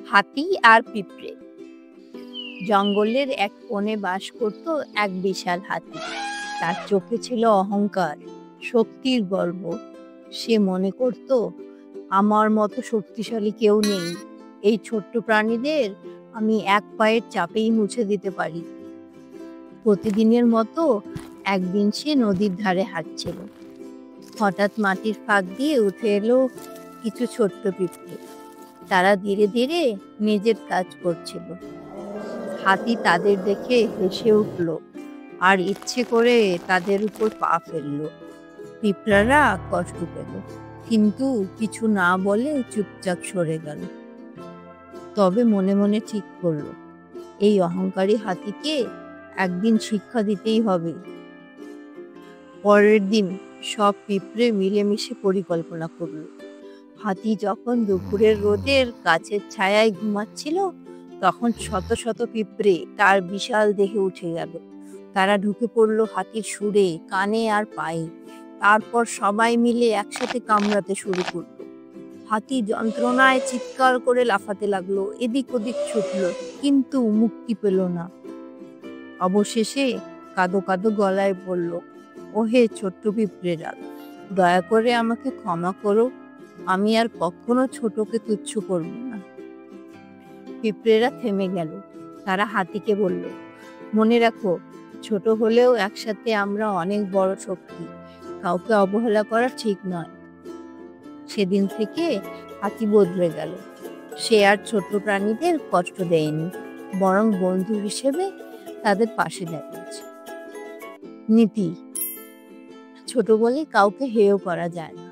হাতি আর পিঁপড়ে। জঙ্গলের এক কোণে বাস করত এক বিশাল হাতি। তার চোখে ছিল অহংকার, শক্তির গর্ব। সে মনে করত, আমার মতো শক্তিশালী কেউ নেই। এই ছোট্ট প্রাণীদের আমি এক পায়ের চাপেই মুছে দিতে পারি। প্রতিদিনের মতো একদিন সে নদীর ধারে হাঁটছিল। হঠাৎ মাটির ফাঁক দিয়ে উঠে এলো কিছু ছোট্ট পিঁপড়ে। তারা ধীরে ধীরে নিজের কাজ করছিল। হাতি তাদের দেখে হেসে উঠল আর ইচ্ছে করে তাদের উপর পা ফেলল। পিঁপড়ারা কষ্ট পেল, কিন্তু কিছু না বলে চুপচাপ সরে গেল। তবে মনে মনে ঠিক করলো, এই অহংকারী হাতিকে একদিন শিক্ষা দিতেই হবে। পরের দিন সব পিঁপড়ে মিলেমিশে পরিকল্পনা করল। হাতি যখন দুপুরের রোদের গাছের ছায়ায় ঘুমাচ্ছিল, তখন শত শত পিঁপড়ে তার বিশাল দেহে উঠে গেল। তারা ঢুকে পড়ল হাতির সুরে, কানে আর পায়ে। তারপর সবাই মিলে একসাথে কামড়াতে শুরু করলো। হাতি যন্ত্রণায় চিৎকার করে লাফাতে লাগলো, এদিক ওদিক ছুটল, কিন্তু মুক্তি পেল না। অবশেষে কাঁদো কাঁদো গলায় বলল, ওহে ছোট্ট পিঁপড়েরা, দয়া করে আমাকে ক্ষমা করো। আমি আর কখনো ছোটকে তুচ্ছ করব না। পিঁপড়েরা থেমে গেল। তারা হাতিকে বলল, মনে রাখো, ছোট হলেও একসাথে আমরা অনেক বড় শক্তি। কাউকে অবহেলা করা ঠিক নয়। সেদিন থেকে হাতি বদলে গেল। সে আর ছোট প্রাণীদের কষ্ট দেয়নি, বরং বন্ধু হিসেবে তাদের পাশে দাঁড়িয়েছে। নীতি: ছোট বলে কাউকে হেয় করা যায় না।